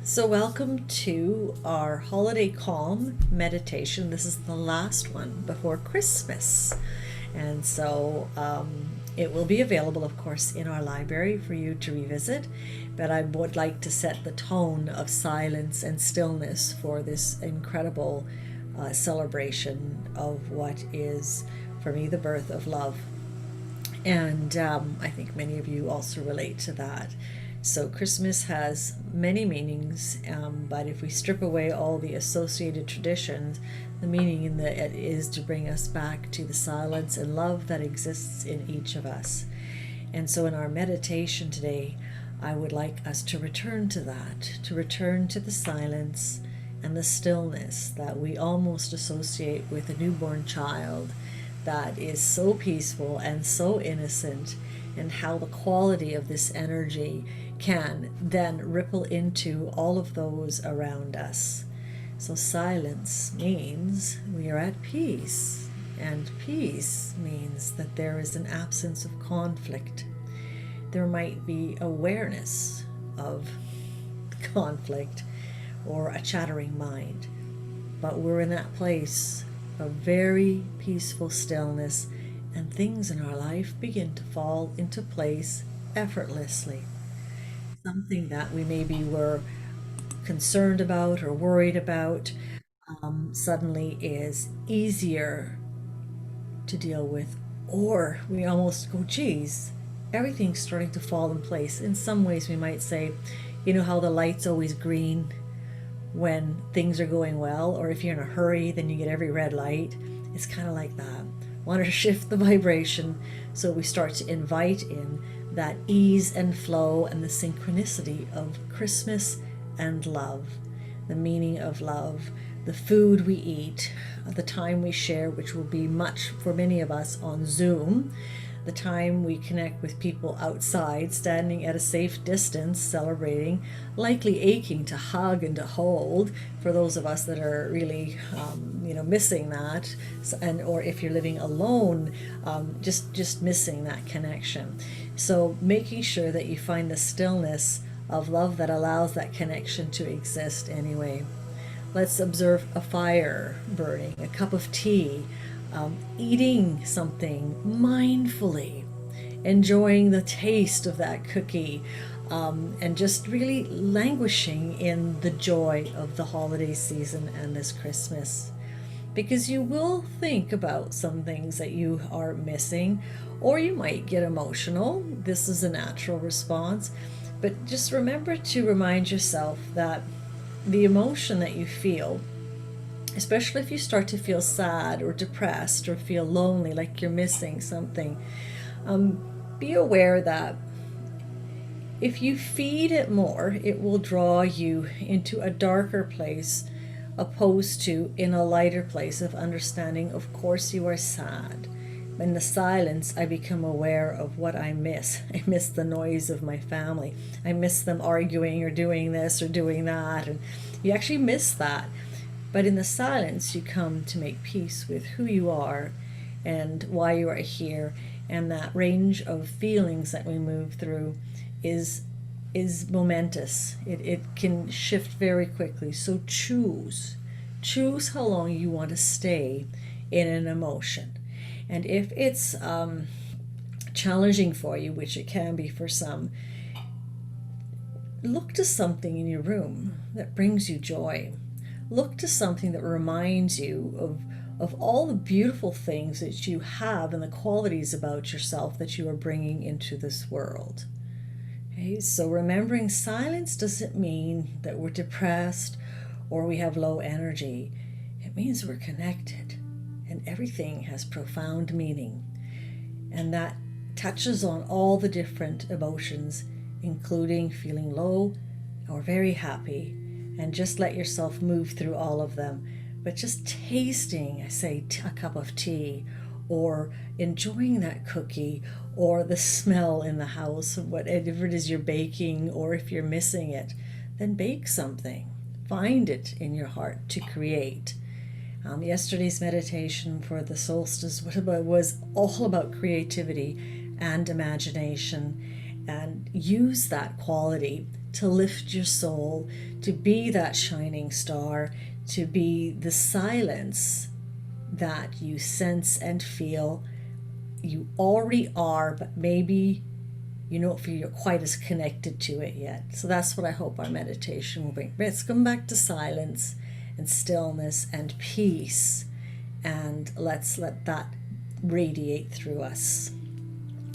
So, welcome to our holiday calm meditation. This is the last one before Christmas. And it will be available, of course, in our library for you to revisit. But I would like to set the tone of silence and stillness for this incredible celebration of what is, for me, the birth of love. And I think many of you also relate to that. So, Christmas has many meanings, but if we strip away all the associated traditions, the meaning in it is to bring us back to the silence and love that exists in each of us. And so, in our meditation today, I would like us to return to that, to return to the silence and the stillness that we almost associate with a newborn child that is so peaceful and so innocent, and how the quality of this energy can then ripple into all of those around us. So silence means we are at peace, and peace means that there is an absence of conflict. There might be awareness of conflict or a chattering mind, but we're in that place of very peaceful stillness, and things in our life begin to fall into place effortlessly. Something that we maybe were concerned about or worried about suddenly is easier to deal with, or we almost go, geez, everything's starting to fall in place. In some ways, we might say, you know how the light's always green when things are going well, or if you're in a hurry, then you get every red light. It's kind of like that. Want to shift the vibration so we start to invite in that ease and flow and the synchronicity of Christmas and love, the meaning of love, the food we eat, the time we share, which will be much for many of us on Zoom, the time we connect with people outside, standing at a safe distance, celebrating, likely aching to hug and to hold for those of us that are really, missing that, and or if you're living alone, just missing that connection. So making sure that you find the stillness of love that allows that connection to exist anyway. Let's observe a fire burning, a cup of tea, eating something mindfully, enjoying the taste of that cookie, and just really languishing in the joy of the holiday season and this Christmas. Because you will think about some things that you are missing, or you might get emotional. This is a natural response. But just remember to remind yourself that the emotion that you feel, especially if you start to feel sad or depressed or feel lonely, like you're missing something, be aware that if you feed it more, it will draw you into a darker place, opposed to in a lighter place of understanding. Of course, you are sad. In the silence, I become aware of what I miss. I miss the noise of my family. I miss them arguing or doing this or doing that. And you actually miss that. But in the silence, you come to make peace with who you are and why you are here. And that range of feelings that we move through is momentous. It can shift very quickly. So choose how long you want to stay in an emotion. And if it's challenging for you, which it can be for some, look to something in your room that brings you joy. Look to something that reminds you of all the beautiful things that you have and the qualities about yourself that you are bringing into this world. Okay, so remembering silence doesn't mean that we're depressed or we have low energy. It means we're connected, and everything has profound meaning. And that touches on all the different emotions, including feeling low or very happy. And just let yourself move through all of them. But just tasting, I say, a cup of tea, or enjoying that cookie, or the smell in the house, whatever it is you're baking, or if you're missing it, then bake something. Find it in your heart to create. Yesterday's meditation for the solstice was all about creativity and imagination, and use that quality to lift your soul, to be that shining star, to be the silence that you sense and feel you already are, but maybe you don't feel you're quite as connected to it yet. So that's what I hope our meditation will bring. Let's come back to silence and stillness and peace, and let's let that radiate through us.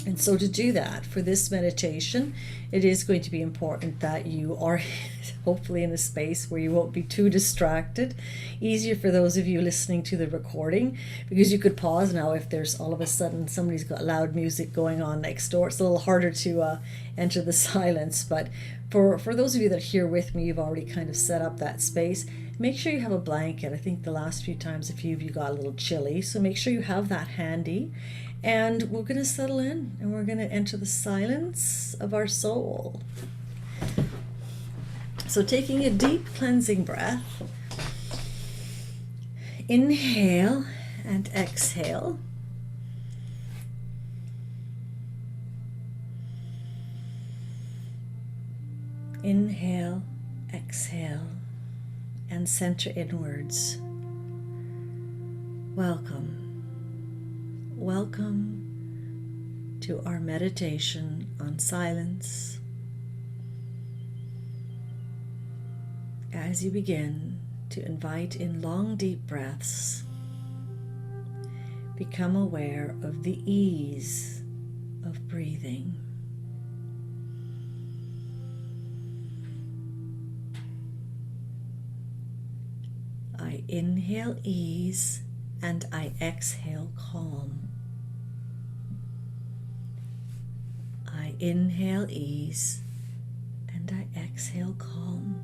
And so to do that, for this meditation, it is going to be important that you are hopefully in a space where you won't be too distracted. Easier for those of you listening to the recording, because you could pause now if there's all of a sudden somebody's got loud music going on next door. It's a little harder to enter the silence. But for those of you that are here with me, you've already kind of set up that space. Make sure you have a blanket. I think the last few times a few of you got a little chilly, so make sure you have that handy. And we're going to settle in and we're going to enter the silence of our soul. So taking a deep cleansing breath, inhale and exhale. Inhale, exhale, and center inwards. Welcome. Welcome to our meditation on silence. As you begin to invite in long, deep breaths, become aware of the ease of breathing. I inhale ease and I exhale calm. I inhale ease and I exhale calm.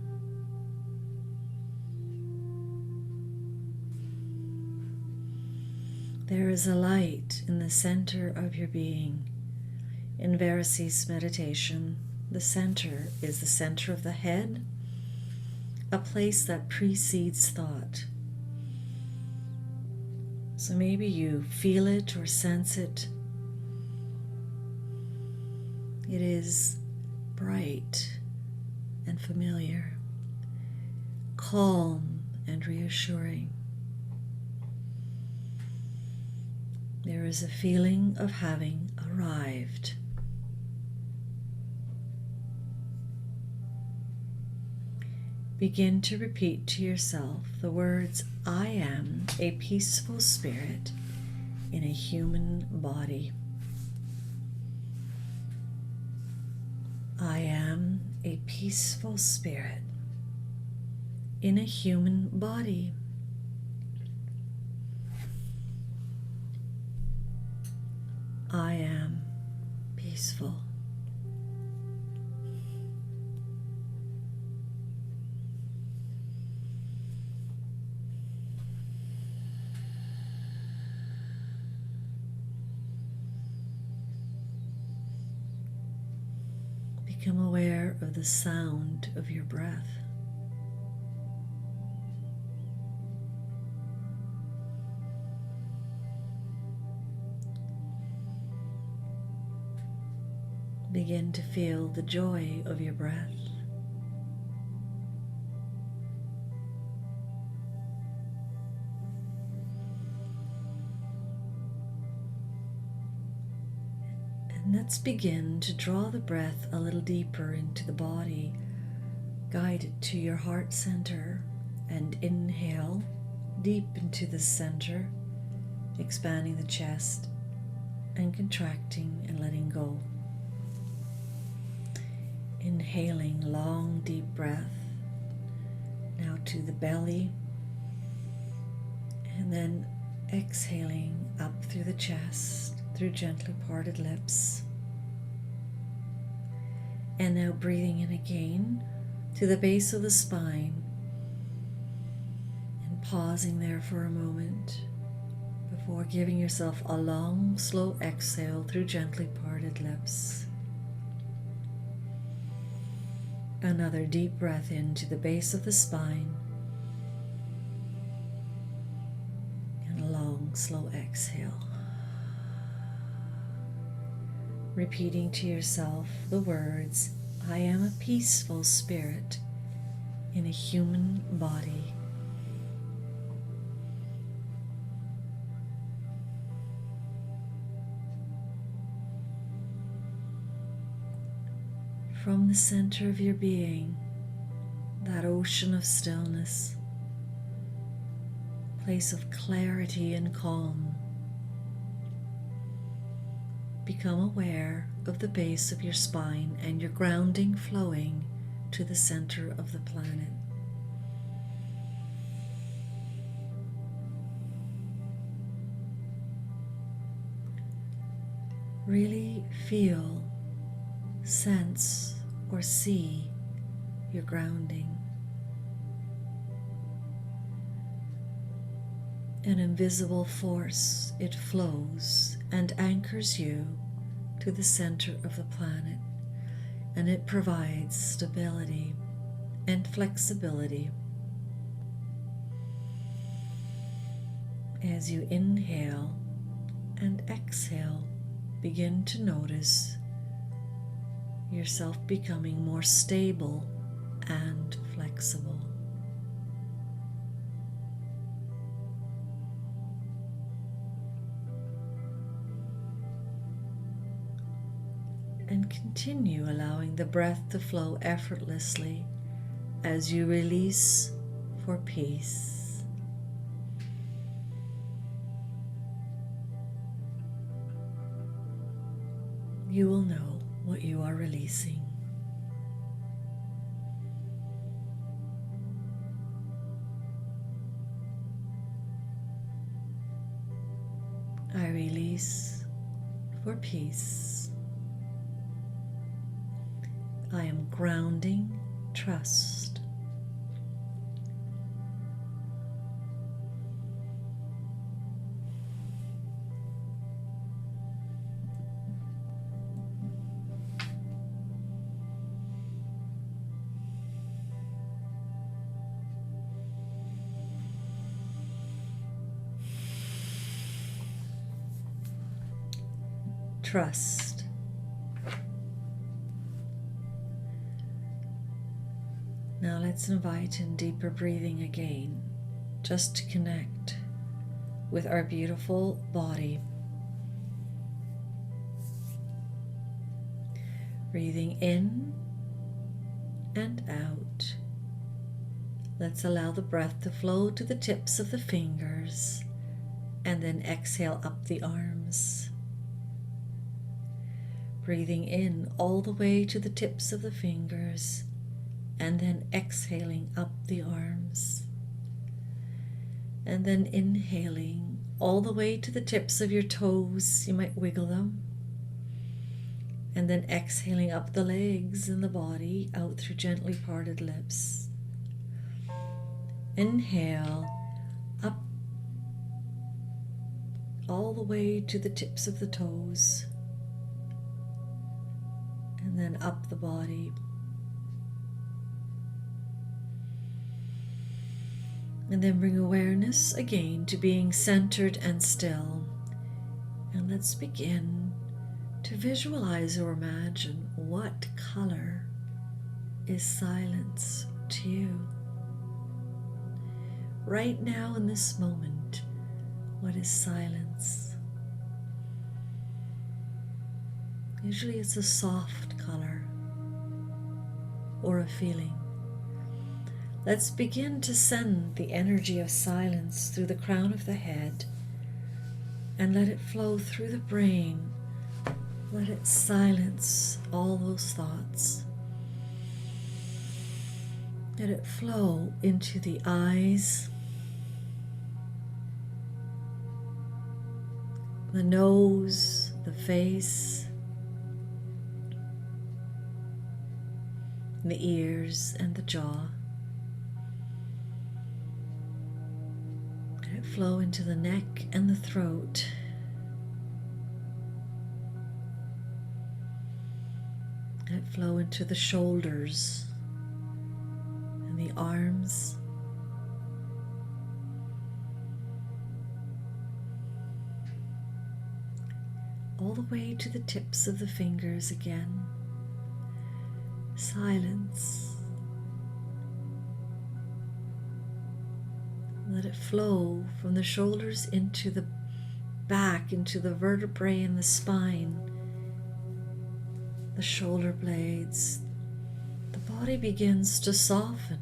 There is a light in the center of your being. In Varasys meditation, the center is the center of the head, a place that precedes thought. So maybe you feel it or sense it. It is bright and familiar, calm and reassuring. There is a feeling of having arrived. Begin to repeat to yourself the words, I am a peaceful spirit in a human body. I am a peaceful spirit in a human body. I am peaceful. Become aware of the sound of your breath. Begin to feel the joy of your breath. And let's begin to draw the breath a little deeper into the body, guided to your heart center, and inhale deep into the center, expanding the chest and contracting and letting go. Inhaling long, deep breath, now to the belly, and then exhaling up through the chest, through gently parted lips. And now breathing in again to the base of the spine, and pausing there for a moment before giving yourself a long, slow exhale through gently parted lips. Another deep breath into the base of the spine, and a long, slow exhale. Repeating to yourself the words, I am a peaceful spirit in a human body. From the center of your being, that ocean of stillness, place of clarity and calm, become aware of the base of your spine and your grounding flowing to the center of the planet. Really feel, sense, or see your grounding. An invisible force, it flows and anchors you to the center of the planet, and it provides stability and flexibility. As you inhale and exhale, begin to notice yourself becoming more stable and flexible. And continue allowing the breath to flow effortlessly as you release for peace. You will know what you are releasing. I release for peace. I am grounding trust. Trust. Now let's invite in deeper breathing again, just to connect with our beautiful body. Breathing in and out. Let's allow the breath to flow to the tips of the fingers and then exhale up the arms. Breathing in all the way to the tips of the fingers and then exhaling up the arms. And then inhaling all the way to the tips of your toes. You might wiggle them. And then exhaling up the legs and the body out through gently parted lips. Inhale up all the way to the tips of the toes. And then up the body. And then bring awareness again to being centered and still. And let's begin to visualize or imagine what color is silence to you. Right now in this moment, what is silence? Usually it's a soft color or a feeling. Let's begin to send the energy of silence through the crown of the head and let it flow through the brain. Let it silence all those thoughts. Let it flow into the eyes, the nose, the face, the ears and the jaw. Let it flow into the neck and the throat. Let it flow into the shoulders and the arms. All the way to the tips of the fingers again. silence. Let it flow from the shoulders into the back, into the vertebrae and the spine, the shoulder blades. The body begins to soften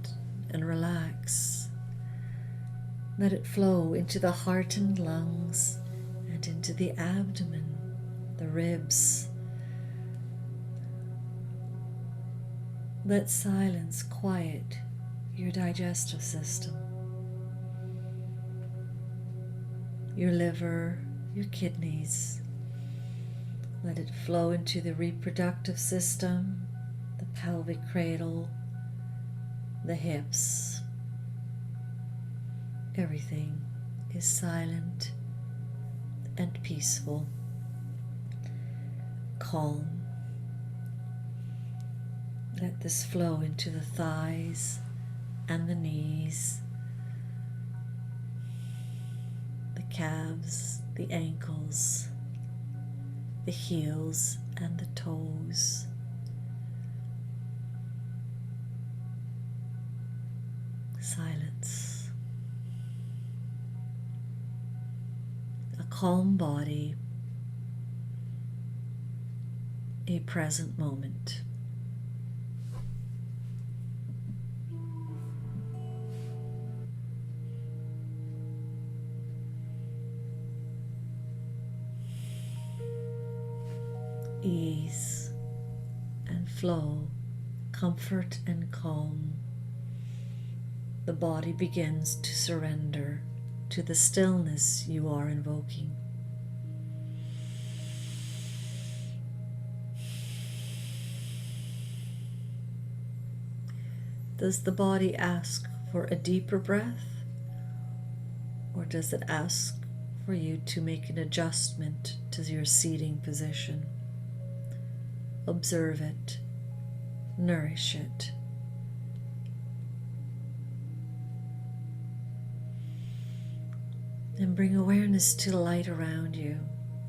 and relax. Let it flow into the heart and lungs and into the abdomen, the ribs. Let silence quiet your digestive system, your liver, your kidneys. Let it flow into the reproductive system, the pelvic cradle, the hips. Everything is silent and peaceful, calm. Let this flow into the thighs and the knees, the calves, the ankles, the heels and the toes. Silence. A calm body, a present moment. Ease and flow, comfort and calm. The body begins to surrender to the stillness you are invoking. Does the body ask for a deeper breath, or does it ask for you to make an adjustment to your seating position? Observe it, nourish it. And bring awareness to the light around you,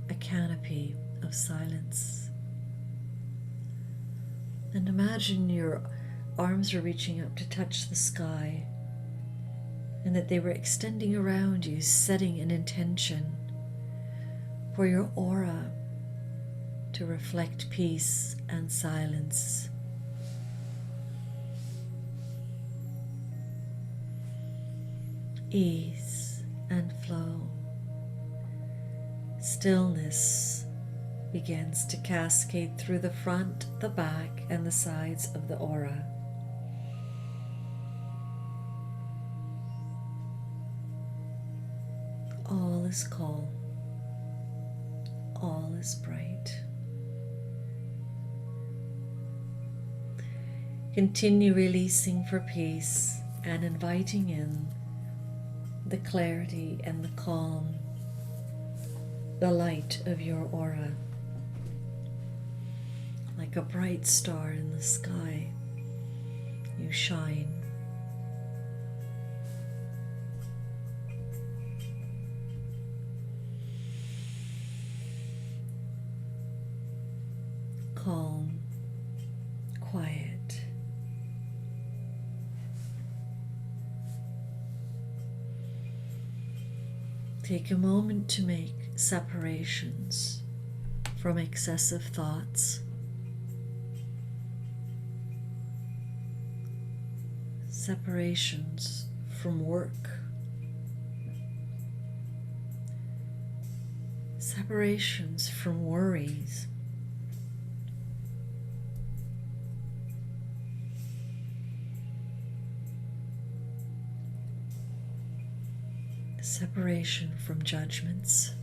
a canopy of silence. And imagine your arms are reaching up to touch the sky, and that they were extending around you, setting an intention for your aura to reflect peace and silence. Ease and flow. Stillness begins to cascade through the front, the back, and the sides of the aura. All is calm. All is bright. Continue releasing for peace and inviting in the clarity and the calm, the light of your aura. Like a bright star in the sky, you shine. Calm, quiet. Take a moment to make separations from excessive thoughts, separations from work, separations from worries, separation from judgments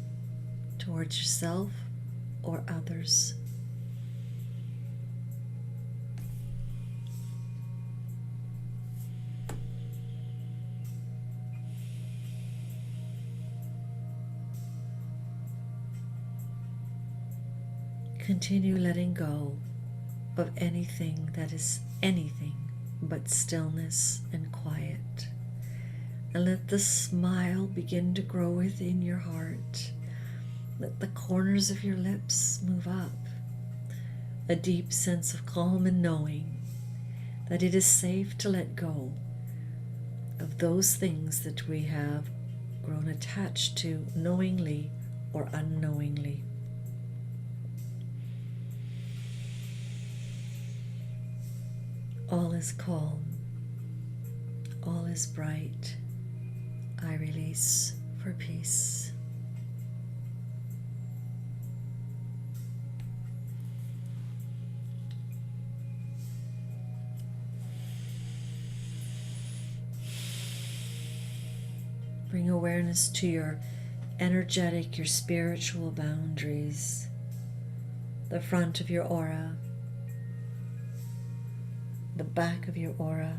towards yourself or others. Continue letting go of anything that is anything but stillness and quiet. And let the smile begin to grow within your heart. Let the corners of your lips move up. A deep sense of calm and knowing that it is safe to let go of those things that we have grown attached to knowingly or unknowingly. All is calm. All is bright. I release for peace. Bring awareness to your energetic, your spiritual boundaries, the front of your aura, the back of your aura,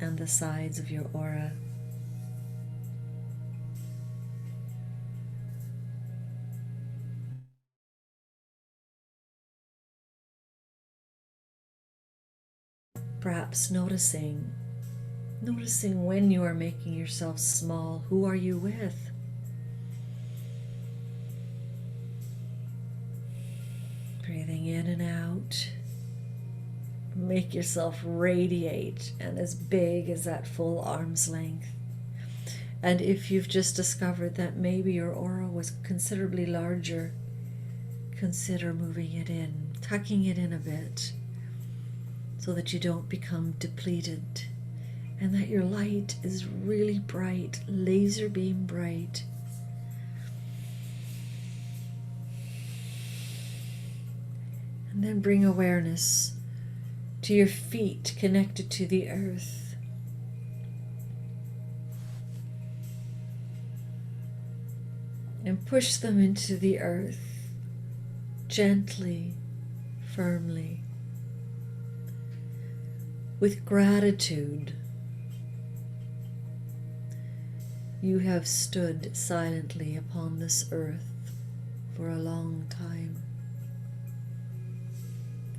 and the sides of your aura. Perhaps noticing when you are making yourself small. Who are you with? Breathing in and out. Make yourself radiate and as big as that full arm's length. And if you've just discovered that maybe your aura was considerably larger, consider moving it in, tucking it in a bit, so that you don't become depleted, and that your light is really bright, laser beam bright. And then bring awareness to your feet connected to the earth. And push them into the earth gently, firmly, with gratitude. You have stood silently upon this earth for a long time.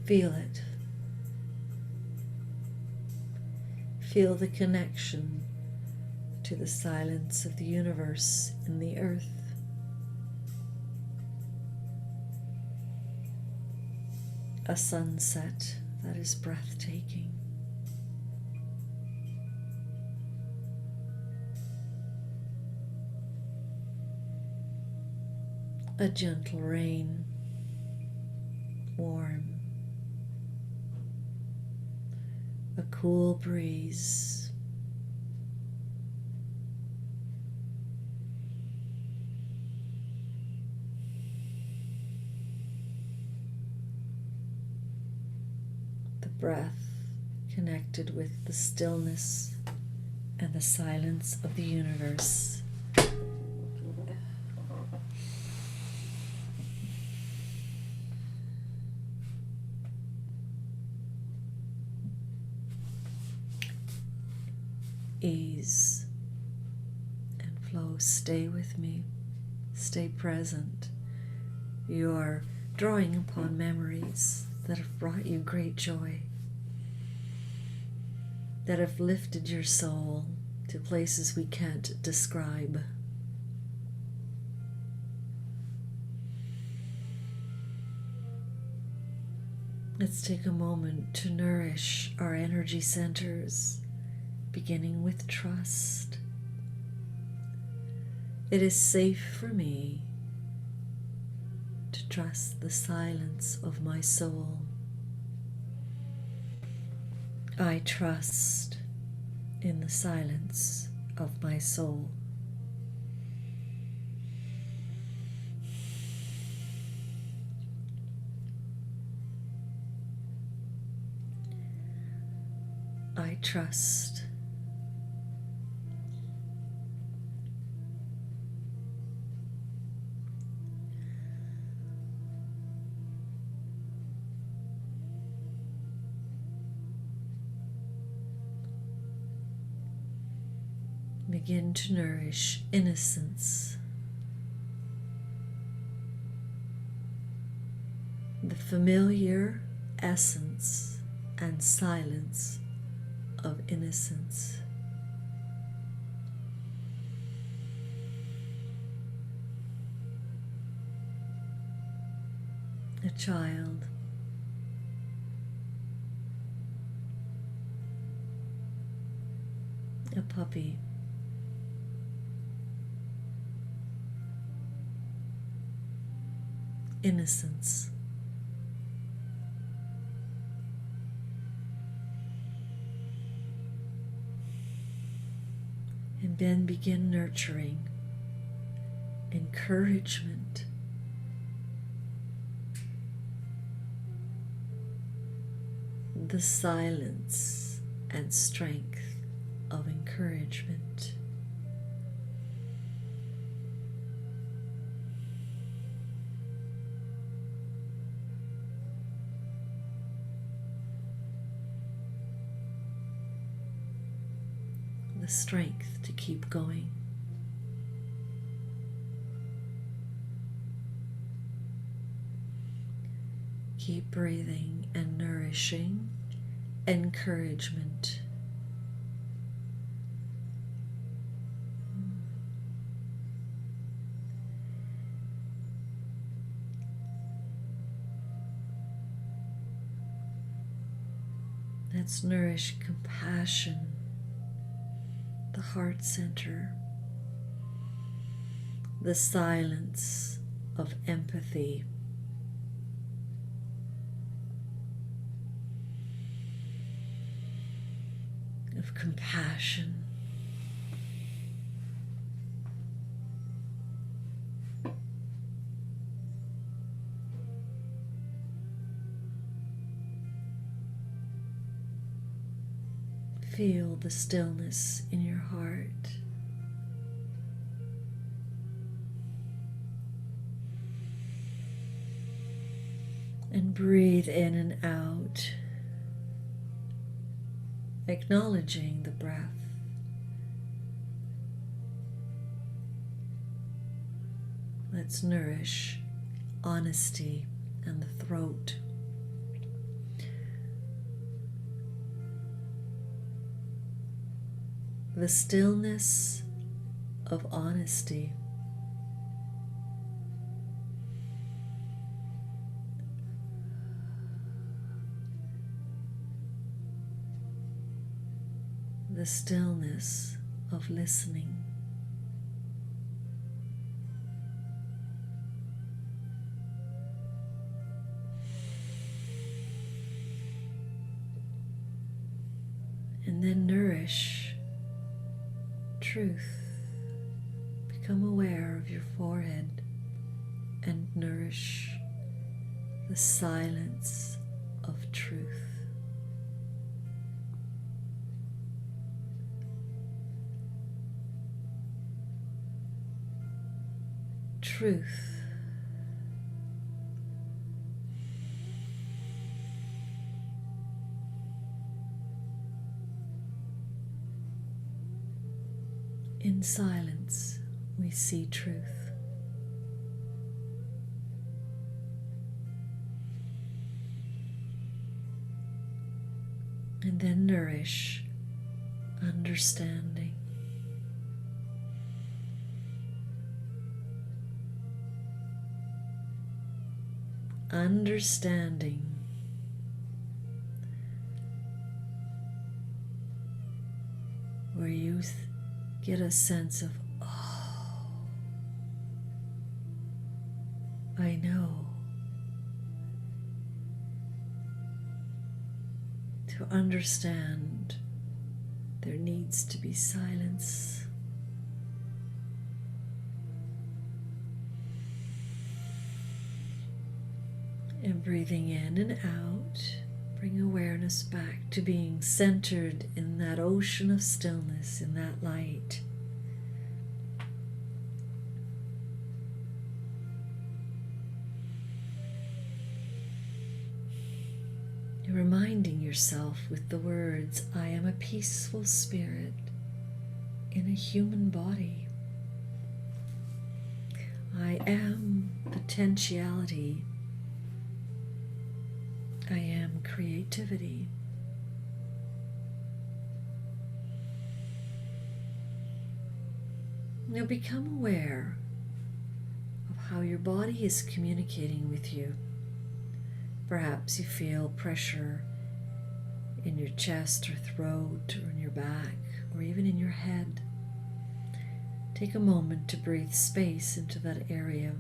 Feel it. Feel the connection to the silence of the universe and the earth. A sunset that is breathtaking. A gentle rain, warm. A cool breeze. The breath connected with the stillness and the silence of the universe. Ease and flow. Stay with me. Stay present. You are drawing upon memories that have brought you great joy, that have lifted your soul to places we can't describe. Let's take a moment to nourish our energy centers, beginning with trust. It is safe for me to trust the silence of my soul. I trust in the silence of my soul. I trust. Begin to nourish innocence, the familiar essence and silence of innocence. A child a puppy. Innocence. And then begin nurturing encouragement, the silence and strength of encouragement. The strength to keep going. Keep breathing and nourishing encouragement. Let's nourish compassion, the heart center, the silence of empathy. Of compassion. Feel the stillness in your heart. And breathe in and out, acknowledging the breath. Let's nourish honesty and the throat. The stillness of honesty. The stillness of listening. And then nourish truth. Become aware of your forehead and nourish the silence of truth. Truth. In silence, we see truth. And then nourish understanding. Understanding. Where you get a sense of, oh, I know. To understand, there needs to be silence. And breathing in and out, bring awareness back to being centered in that ocean of stillness, in that light. You're reminding yourself with the words, I am a peaceful spirit in a human body. I am potentiality. I am creativity. Now become aware of how your body is communicating with you. Perhaps you feel pressure in your chest or throat or in your back or even in your Take a moment to breathe space into that area,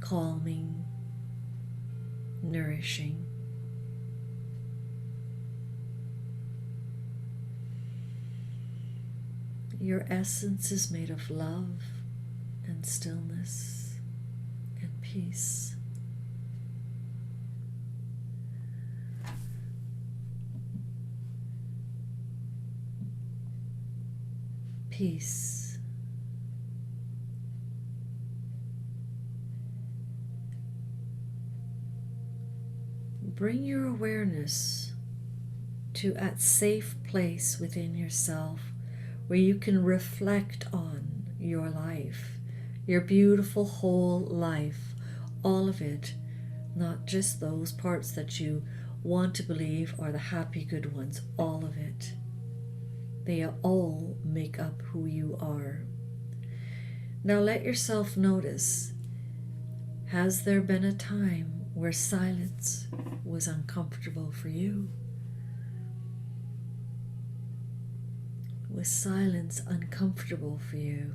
calming, nourishing. Your essence is made of love and stillness and peace. Peace. Bring your awareness to a safe place within yourself where you can reflect on your life, your beautiful whole life, all of it, not just those parts that you want to believe are the happy good ones, all of it. They all make up who you are. Now let yourself notice, has there been a time where silence was uncomfortable for you? Was silence uncomfortable for you?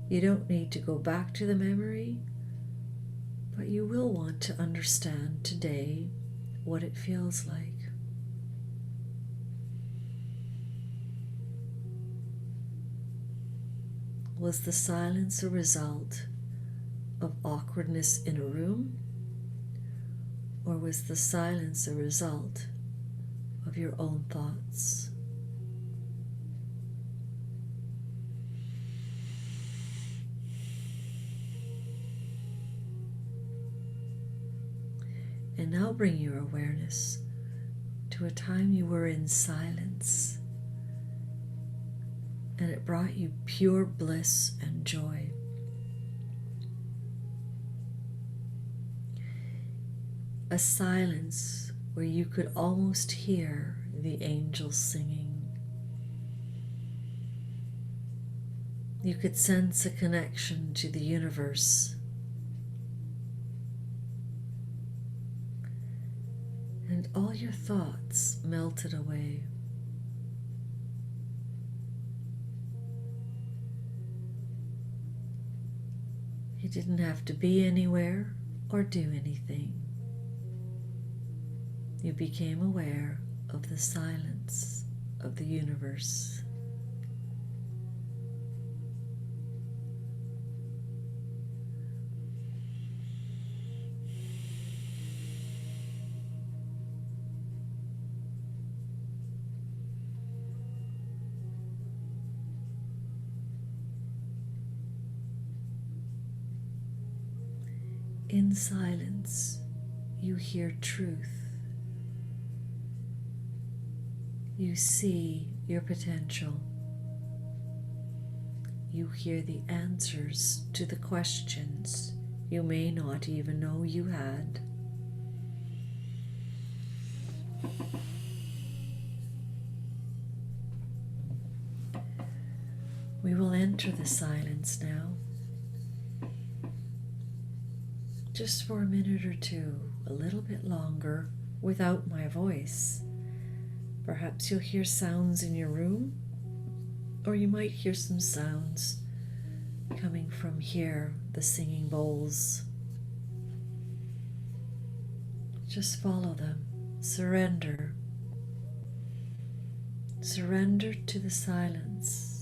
You don't need to go back to the memory, but you will want to understand today what it feels like. Was the silence a result of awkwardness in a room, or was the silence a result of your own thoughts? And now bring your awareness to a time you were in silence, and it brought you pure bliss and joy. A silence where you could almost hear the angels singing. You could sense a connection to the universe. And all your thoughts melted away. You didn't have to be anywhere or do anything. You became aware of the silence of the universe. In silence, you hear truth. You see your potential. You hear the answers to the questions you may not even know you had. We will enter the silence now. Just for a minute or two, a little bit longer, without my voice. Perhaps you'll hear sounds in your room, or you might hear some sounds coming from here, the singing bowls. Just follow them. Surrender. Surrender to the silence.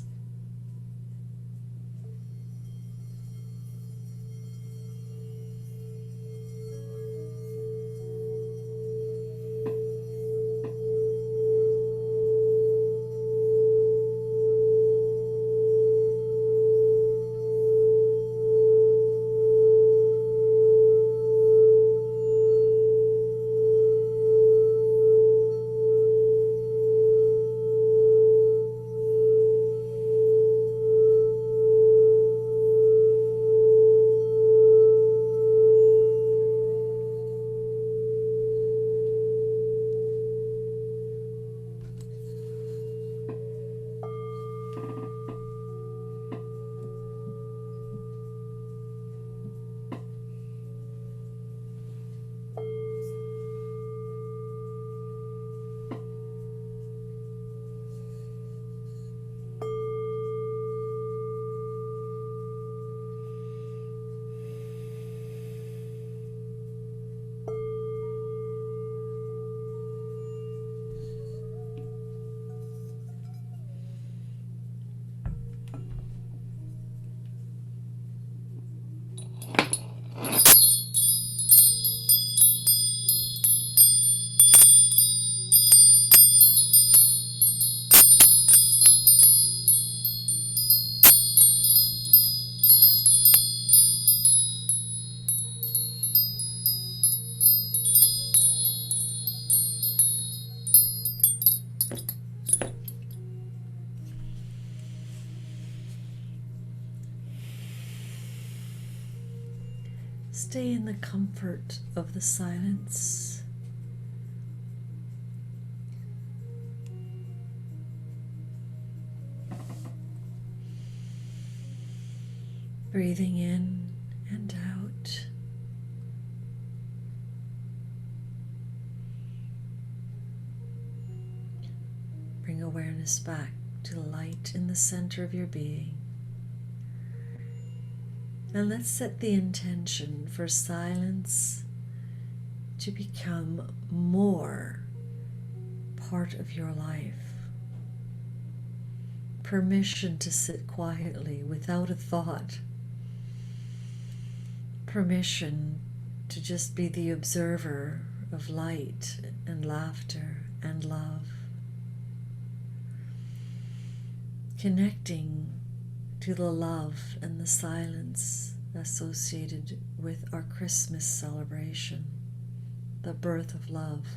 Stay in the comfort of the silence. Breathing in and out. Bring awareness back to the light in the center of your being. And let's set the intention for silence to become more part of your life. Permission to sit quietly without a thought. Permission to just be the observer of light and laughter and love. Connecting to the love and the silence associated with our Christmas celebration, the birth of love.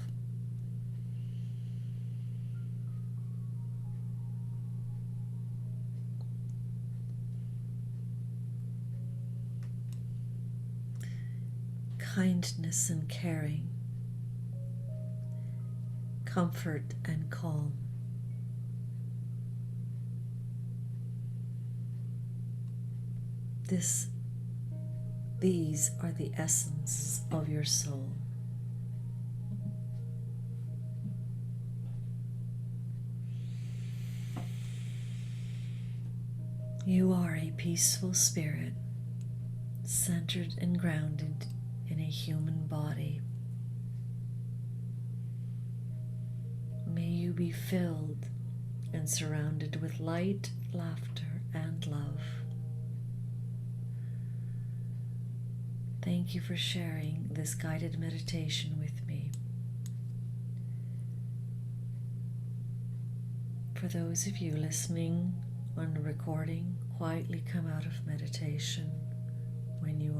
Kindness and caring, comfort and calm. These are the essence of your soul. You are a peaceful spirit, centered and grounded in a human body. May you be filled and surrounded with light, laughter, and love. Thank you for sharing this guided meditation with me. For those of you listening on the recording, quietly come out of meditation when you